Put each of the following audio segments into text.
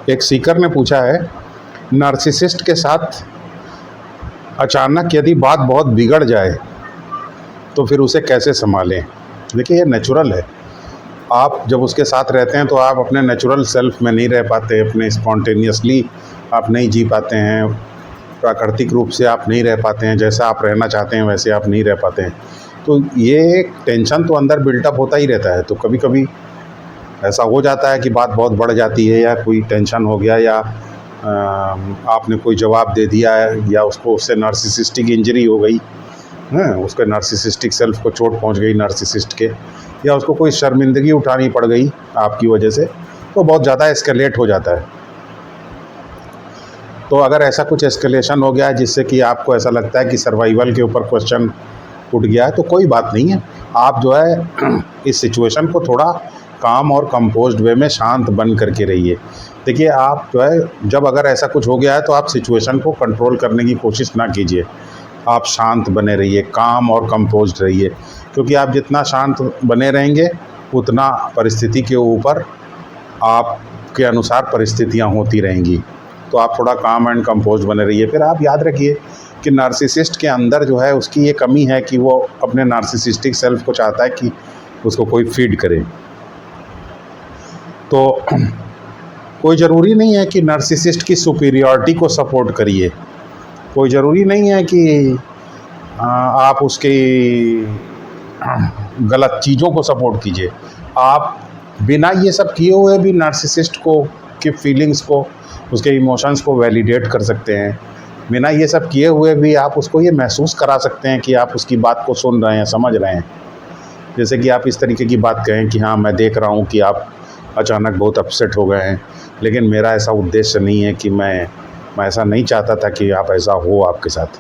एक सीकर ने पूछा है, नार्सिसिस्ट के साथ अचानक यदि बात बहुत बिगड़ जाए तो फिर उसे कैसे संभालें। देखिए, ये नेचुरल है। आप जब उसके साथ रहते हैं तो आप अपने नेचुरल सेल्फ में नहीं रह पाते, अपने स्पॉन्टेनियसली आप नहीं जी पाते हैं, प्राकृतिक रूप से आप नहीं रह पाते हैं, जैसा आप रहना चाहते हैं वैसे आप नहीं रह पाते हैं। तो ये टेंशन तो अंदर बिल्टअप होता ही रहता है। तो कभी कभी ऐसा हो जाता है कि बात बहुत बढ़ जाती है, या कोई टेंशन हो गया, या आपने कोई जवाब दे दिया है, या उससे नार्सिसिस्टिक इंजरी हो गई है, उसके नार्सिसिस्टिक सेल्फ को चोट पहुंच गई नार्सिसिस्ट के, या उसको कोई शर्मिंदगी उठानी पड़ गई आपकी वजह से, तो बहुत ज़्यादा एस्केलेट हो जाता है। तो अगर ऐसा कुछ एस्केलेशन हो गया है जिससे कि आपको ऐसा लगता है कि सर्वाइवल के ऊपर क्वेश्चन उठ गया है, तो कोई बात नहीं है। आप जो है इस सिचुएशन को थोड़ा काम और कंपोज्ड वे में शांत बन करके रहिए। देखिए, आप जो है जब अगर ऐसा कुछ हो गया है तो आप सिचुएशन को कंट्रोल करने की कोशिश ना कीजिए। आप शांत बने रहिए, काम और कंपोज्ड रहिए, क्योंकि आप जितना शांत बने रहेंगे उतना परिस्थिति के ऊपर आपके अनुसार परिस्थितियाँ होती रहेंगी। तो आप थोड़ा काम एंड कंपोज्ड बने रहिए। फिर आप याद रखिए कि नार्सिसिस्ट के अंदर जो है उसकी ये कमी है कि वो अपने नार्सिसिस्टिक सेल्फ को चाहता है कि उसको कोई फीड करे। तो कोई ज़रूरी नहीं है कि नार्सिसिस्ट की सुपीरियॉरिटी को सपोर्ट करिए, कोई ज़रूरी नहीं है कि आप उसकी गलत चीज़ों को सपोर्ट कीजिए। आप बिना ये सब किए हुए भी नार्सिसिस्ट को की फीलिंग्स को, उसके इमोशंस को वैलिडेट कर सकते हैं। बिना ये सब किए हुए भी आप उसको ये महसूस करा सकते हैं कि आप उसकी बात को सुन रहे हैं, समझ रहे हैं। जैसे कि आप इस तरीके की बात कहें कि हाँ, मैं देख रहा हूँ कि आप अचानक बहुत अपसेट हो गए हैं, लेकिन मेरा ऐसा उद्देश्य नहीं है कि मैं ऐसा नहीं चाहता था कि आप ऐसा हो आपके साथ।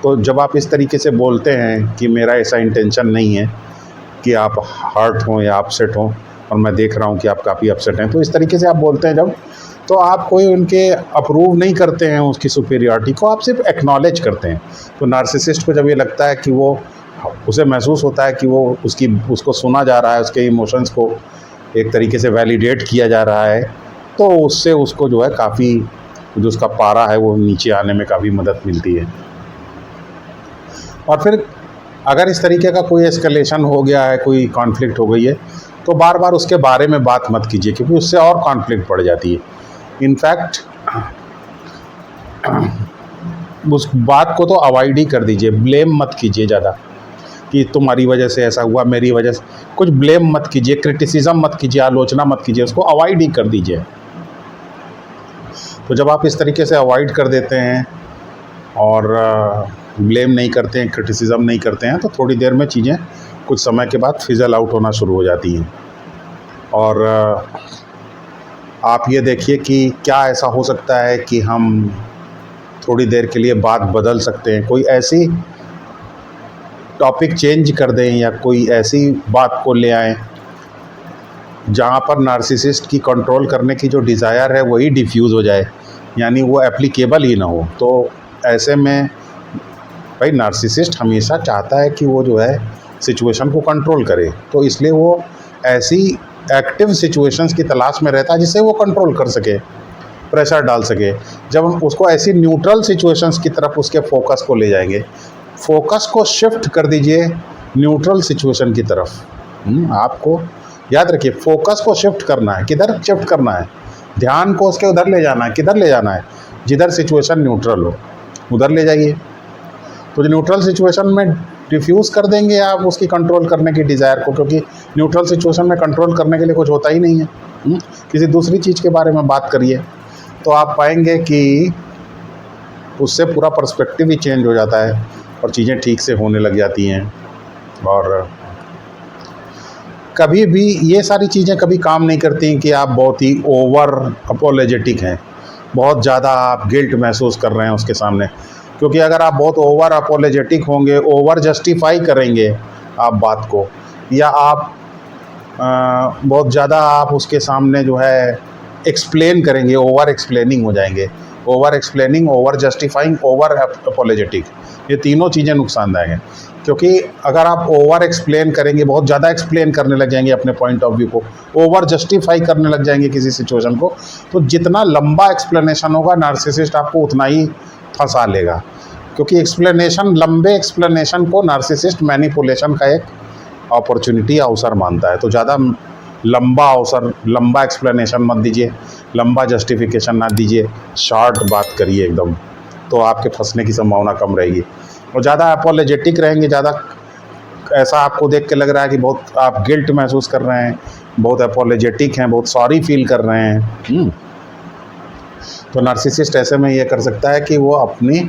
तो जब आप इस तरीके से बोलते हैं कि मेरा ऐसा इंटेंशन नहीं है कि आप हर्ट हों या अपसेट हों, और मैं देख रहा हूँ कि आप काफ़ी अपसेट हैं, तो इस तरीके से आप बोलते हैं जब, तो आप कोई उनके अप्रूव नहीं करते हैं उसकी सुपीरियॉरिटी को, आप सिर्फ एक्नॉलेज करते हैं। तो नार्सिसिस्ट को जब ये लगता है कि उसे महसूस होता है कि उसको सुना जा रहा है, उसके इमोशंस को एक तरीके से वैलिडेट किया जा रहा है, तो उससे उसको जो है काफ़ी, जो उसका पारा है वो नीचे आने में काफ़ी मदद मिलती है। और फिर अगर इस तरीके का कोई एस्केलेशन हो गया है, कोई कॉन्फ्लिक्ट हो गई है, तो बार बार उसके बारे में बात मत कीजिए, क्योंकि उससे और कॉन्फ्लिक्ट बढ़ जाती है। इनफैक्ट उस बात को तो अवॉइड ही कर दीजिए। ब्लेम मत कीजिए ज़्यादा कि तुम्हारी वजह से ऐसा हुआ, मेरी वजह से, कुछ ब्लेम मत कीजिए, क्रिटिसिज्म मत कीजिए, आलोचना मत कीजिए, उसको अवॉइड ही कर दीजिए। तो जब आप इस तरीके से अवॉइड कर देते हैं और ब्लेम नहीं करते हैं, क्रिटिसिज्म नहीं करते हैं, तो थोड़ी देर में चीज़ें कुछ समय के बाद फिजल आउट होना शुरू हो जाती हैं। और आप ये देखिए कि क्या ऐसा हो सकता है कि हम थोड़ी देर के लिए बात बदल सकते हैं, कोई ऐसी टॉपिक चेंज कर दें, या कोई ऐसी बात को ले आएँ जहाँ पर नार्सिसिस्ट की कंट्रोल करने की जो डिज़ायर है वही डिफ्यूज़ हो जाए, यानी वो एप्लीकेबल ही ना हो। तो ऐसे में भाई नार्सिसिस्ट हमेशा चाहता है कि वो जो है सिचुएशन को कंट्रोल करे, तो इसलिए वो ऐसी एक्टिव सिचुएशंस की तलाश में रहता है जिससे वो कंट्रोल कर सके, प्रेशर डाल सके। जब हम उसको ऐसी न्यूट्रल सिचुएशंस की तरफ उसके फोकस को ले जाएंगे, फोकस को शिफ्ट कर दीजिए न्यूट्रल सिचुएशन की तरफ। आपको याद रखिए, फोकस को शिफ्ट करना है। किधर शिफ्ट करना है? ध्यान को उसके उधर ले जाना है। किधर ले जाना है? जिधर सिचुएशन न्यूट्रल हो उधर ले जाइए। तो जो न्यूट्रल सिचुएशन में डिफ्यूज़ कर देंगे आप उसकी कंट्रोल करने की डिज़ायर को, क्योंकि न्यूट्रल सिचुएशन में कंट्रोल करने के लिए कुछ होता ही नहीं है। किसी दूसरी चीज़ के बारे में बात करिए, तो आप पाएंगे कि उससे पूरा पर्सपेक्टिव ही चेंज हो जाता है और चीज़ें ठीक से होने लग जाती हैं। और कभी भी ये सारी चीज़ें कभी काम नहीं करती कि आप बहुत ही ओवर अपोलोजेटिक हैं, बहुत ज़्यादा आप गिल्ट महसूस कर रहे हैं उसके सामने। क्योंकि अगर आप बहुत ओवर अपोलोजेटिक होंगे, ओवर जस्टिफाई करेंगे आप बात को, या आप बहुत ज़्यादा आप उसके सामने जो है एक्सप्लेन करेंगे, ओवर एक्सप्लेनिंग हो जाएंगे, over explaining, over justifying, over apologetic, ये तीनों चीज़ें नुकसानदायक हैं। क्योंकि अगर आप ओवर एक्सप्लेन करेंगे, बहुत ज़्यादा एक्सप्लेन करने लग जाएंगे अपने पॉइंट ऑफ व्यू को, ओवर जस्टिफाई करने लग जाएंगे किसी सिचुएशन को, तो जितना लंबा एक्सप्लेनेशन होगा नार्सिसिस्ट आपको उतना ही फंसा लेगा। क्योंकि एक्सप्लेनेशन, लंबे एक्सप्लेनेशन को नार्सिसिस्ट मैनिपुलेशन का एक अपॉर्चुनिटी, अवसर मानता है। तो ज़्यादा लंबा अवसर, लंबा एक्सप्लेनेशन मत दीजिए, लंबा जस्टिफिकेशन ना दीजिए, शॉर्ट बात करिए एकदम, तो आपके फंसने की संभावना कम रहेगी। और ज़्यादा अपोलोजेटिक रहेंगे, ज़्यादा ऐसा आपको देख के लग रहा है कि बहुत आप गिल्ट महसूस कर रहे हैं, बहुत अपोलोजेटिक हैं, बहुत सॉरी फील कर रहे हैं, तो नार्सिसिस्ट ऐसे में ये कर सकता है कि वो अपनी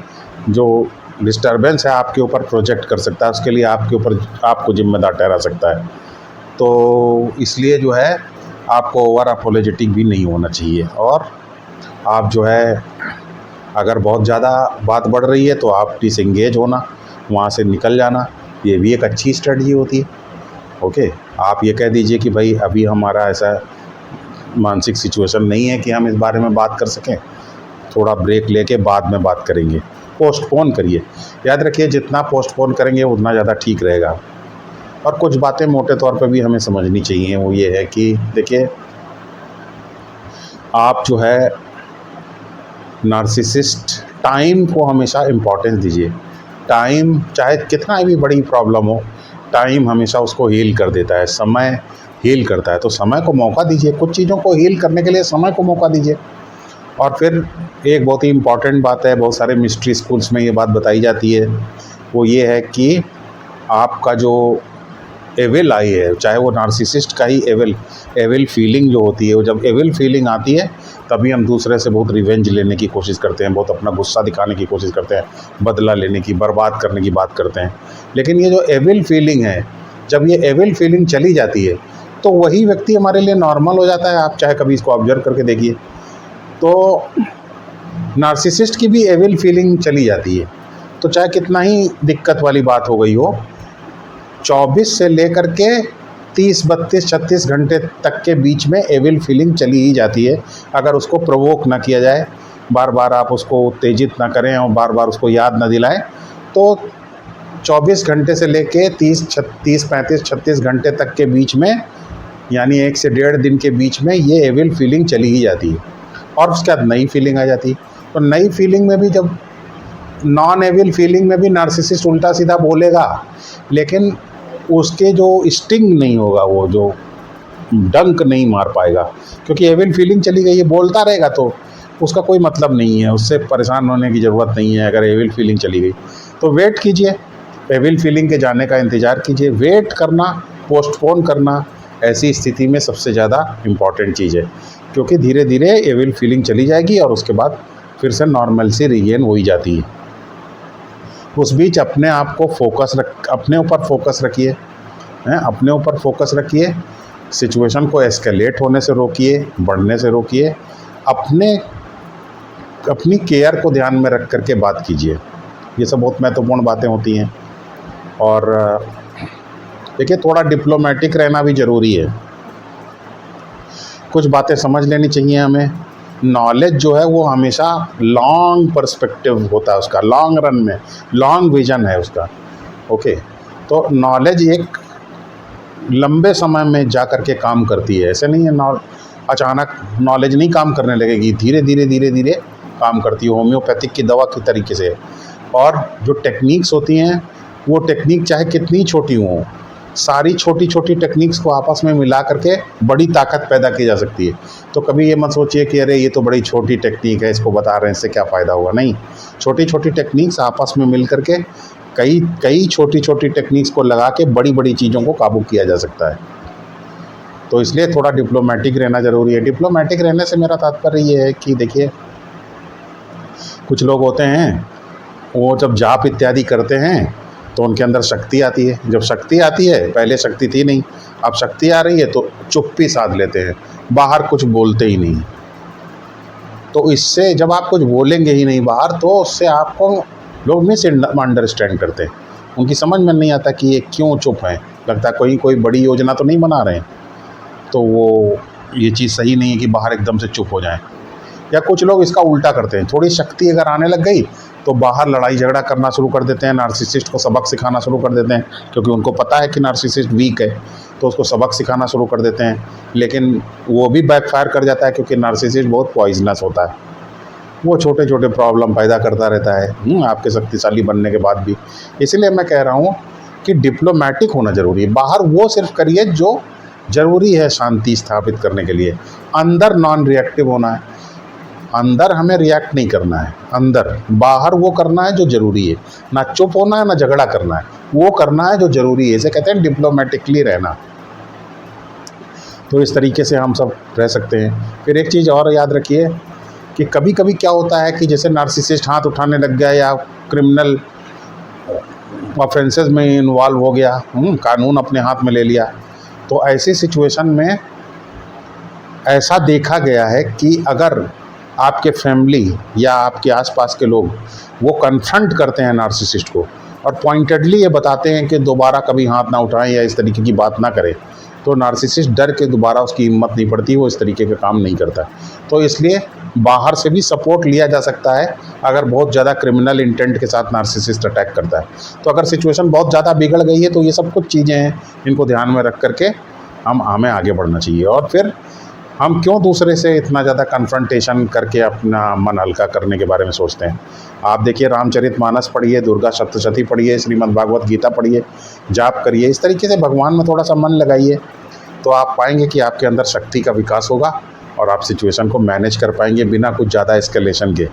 जो डिस्टर्बेंस है आपके ऊपर प्रोजेक्ट कर सकता है, उसके लिए आपके ऊपर आपको जिम्मेदार ठहरा सकता है। तो इसलिए जो है आपको ओवर अपोलोजेटिक भी नहीं होना चाहिए। और आप जो है अगर बहुत ज़्यादा बात बढ़ रही है तो आप डिसएंगेज होना, वहाँ से निकल जाना, ये भी एक अच्छी स्ट्रेटजी होती है। ओके, आप ये कह दीजिए कि भाई अभी हमारा ऐसा मानसिक सिचुएशन नहीं है कि हम इस बारे में बात कर सकें, थोड़ा ब्रेक लेके बाद में बात करेंगे, पोस्टपोन करिए। याद रखिए जितना पोस्टपोन करेंगे उतना ज़्यादा ठीक रहेगा। और कुछ बातें मोटे तौर पे भी हमें समझनी चाहिए, वो ये है कि देखिए आप जो है नार्सिसिस्ट, टाइम को हमेशा इम्पोर्टेंस दीजिए। टाइम चाहे कितना भी बड़ी प्रॉब्लम हो, टाइम हमेशा उसको हील कर देता है, समय हील करता है। तो समय को मौका दीजिए, कुछ चीज़ों को हील करने के लिए समय को मौका दीजिए। और फिर एक बहुत ही इम्पॉर्टेंट बात है, बहुत सारे मिस्ट्री स्कूल्स में ये बात बताई जाती है, वो ये है कि आपका जो एविल आई है, चाहे वो नार्सिसिस्ट का ही एविल फीलिंग जो होती है, वो जब एविल फीलिंग आती है तभी हम दूसरे से बहुत रिवेंज लेने की कोशिश करते हैं, बहुत अपना गुस्सा दिखाने की कोशिश करते हैं, बदला लेने की, बर्बाद करने की बात करते हैं। लेकिन ये जो एविल फीलिंग है, जब ये एविल फीलिंग चली जाती है तो वही व्यक्ति हमारे लिए नॉर्मल हो जाता है। आप चाहे कभी इसको ऑब्जर्व करके देखिए, तो नार्सिसिस्ट की भी एविल फीलिंग चली जाती है। तो चाहे कितना ही दिक्कत वाली बात हो गई हो, 24 से लेकर के 30, 32, 36 घंटे तक के बीच में एविल फीलिंग चली ही जाती है। अगर उसको प्रोवोक ना किया जाए, बार बार आप उसको उत्तेजित ना करें और बार बार उसको याद ना दिलाएं, तो 24 घंटे से लेके 30, 35, 36 घंटे तक के बीच में, यानी 1 से 1.5 दिन के बीच में ये एविल फीलिंग चली ही जाती है। और उसके बाद नई फीलिंग आ जाती है। तो नई फीलिंग में भी, जब नॉन एविल फीलिंग में भी नार्सिसिस्ट उल्टा सीधा बोलेगा, लेकिन उसके जो स्टिंग नहीं होगा, वो जो डंक नहीं मार पाएगा, क्योंकि एविल फीलिंग चली गई है। बोलता रहेगा तो उसका कोई मतलब नहीं है, उससे परेशान होने की ज़रूरत नहीं है। अगर एविल फीलिंग चली गई तो वेट कीजिए, एविल फीलिंग के जाने का इंतज़ार कीजिए। वेट करना, पोस्टपोन करना ऐसी स्थिति में सबसे ज़्यादा इम्पॉर्टेंट चीज़ है, क्योंकि धीरे धीरे एविल फीलिंग चली जाएगी और उसके बाद फिर से नॉर्मल सी रिगेन हो ही जाती है। उस बीच अपने आप को अपने ऊपर फोकस रखिए, अपने ऊपर फोकस रखिए, सिचुएशन को एस्केलेट होने से रोकिए, बढ़ने से रोकिए, अपनी केयर को ध्यान में रख करके बात कीजिए। ये सब बहुत महत्वपूर्ण बातें होती हैं। और देखिए थोड़ा डिप्लोमेटिक रहना भी ज़रूरी है, कुछ बातें समझ लेनी चाहिए हमें। नॉलेज जो है वो हमेशा लॉन्ग पर्सपेक्टिव होता है उसका, लॉन्ग रन में लॉन्ग विजन है उसका। ओके, तो नॉलेज एक लंबे समय में जा कर के काम करती है, ऐसे नहीं है अचानक नॉलेज नहीं काम करने लगेगी, धीरे धीरे काम करती है, होम्योपैथिक की दवा की तरीके से। और जो टेक्निक्स होती हैं, वो टेक्निक चाहे कितनी छोटी हो, सारी छोटी छोटी टेक्निक्स को आपस में मिला करके बड़ी ताकत पैदा की जा सकती है। तो कभी ये मत सोचिए कि अरे ये तो बड़ी छोटी टेक्निक है, इसको बता रहे हैं, इससे क्या फ़ायदा होगा। नहीं, छोटी छोटी टेक्निक्स आपस में मिल करके कई छोटी छोटी टेक्निक्स को लगा के बड़ी बड़ी चीज़ों को काबू किया जा सकता है। तो इसलिए थोड़ा डिप्लोमेटिक रहना ज़रूरी है। डिप्लोमेटिक रहने से मेरा तात्पर्य ये है कि देखिए, कुछ लोग होते हैं वो जब जाप इत्यादि करते हैं तो उनके अंदर शक्ति आती है। जब शक्ति आती है, पहले शक्ति थी नहीं, अब शक्ति आ रही है तो चुप्पी साध लेते हैं, बाहर कुछ बोलते ही नहीं। तो इससे जब आप कुछ बोलेंगे ही नहीं बाहर, तो उससे आपको लोग मिस अंडरस्टैंड करते हैं, उनकी समझ में नहीं आता कि ये क्यों चुप हैं, लगता है कोई बड़ी योजना तो नहीं बना रहे हैं। तो वो ये चीज़ सही नहीं है कि बाहर एकदम से चुप हो जाएं। या कुछ लोग इसका उल्टा करते हैं, थोड़ी शक्ति अगर आने लग गई तो बाहर लड़ाई झगड़ा करना शुरू कर देते हैं, नार्सिसिस्ट को सबक सिखाना शुरू कर देते हैं, क्योंकि उनको पता है कि नार्सिसिस्ट वीक है तो उसको सबक सिखाना शुरू कर देते हैं। लेकिन वो भी बैकफायर कर जाता है, क्योंकि नार्सिसिस्ट बहुत पॉइजनस होता है, वो छोटे छोटे प्रॉब्लम पैदा करता रहता है आपके शक्तिशाली बनने के बाद भी। इसीलिए मैं कह रहा हूँ कि डिप्लोमेटिक होना ज़रूरी है। बाहर वो सिर्फ करिए जो ज़रूरी है शांति स्थापित करने के लिए, अंदर नॉन रिएक्टिव होना है। अंदर हमें रिएक्ट नहीं करना है, अंदर, बाहर वो करना है जो ज़रूरी है, ना चुप होना है ना झगड़ा करना है, वो करना है जो ज़रूरी है। इसे कहते हैं डिप्लोमेटिकली रहना। तो इस तरीके से हम सब रह सकते हैं। फिर एक चीज़ और याद रखिए कि कभी कभी क्या होता है कि जैसे नार्सिसिस्ट हाथ उठाने लग गया या क्रिमिनल ऑफेंसेस में इन्वॉल्व हो गया, कानून अपने हाथ में ले लिया, तो ऐसी सिचुएशन में ऐसा देखा गया है कि अगर आपके फैमिली या आपके आसपास के लोग वो कन्फ्रंट करते हैं नार्सिसिस्ट को और पॉइंटेडली ये बताते हैं कि दोबारा कभी हाथ ना उठाएं या इस तरीके की बात ना करें, तो नार्सिसिस्ट डर के दोबारा उसकी हिम्मत नहीं पड़ती, वो इस तरीके का काम नहीं करता। तो इसलिए बाहर से भी सपोर्ट लिया जा सकता है अगर बहुत ज़्यादा क्रिमिनल इंटेंट के साथ नार्सिसिस्ट अटैक करता है। तो अगर सिचुएशन बहुत ज़्यादा बिगड़ गई है तो ये सब कुछ चीज़ें हैं, इनको ध्यान में रख करके हमें आगे बढ़ना चाहिए। और फिर हम क्यों दूसरे से इतना ज़्यादा कन्फ्रंटेशन करके अपना मन हल्का करने के बारे में सोचते हैं। आप देखिए, रामचरितमानस पढ़िए, दुर्गा सप्तशती पढ़िए, श्रीमद् भागवत गीता पढ़िए, जाप करिए, इस तरीके से भगवान में थोड़ा सा मन लगाइए, तो आप पाएंगे कि आपके अंदर शक्ति का विकास होगा और आप सिचुएशन को मैनेज कर पाएंगे बिना कुछ ज़्यादा एस्केलेशन के।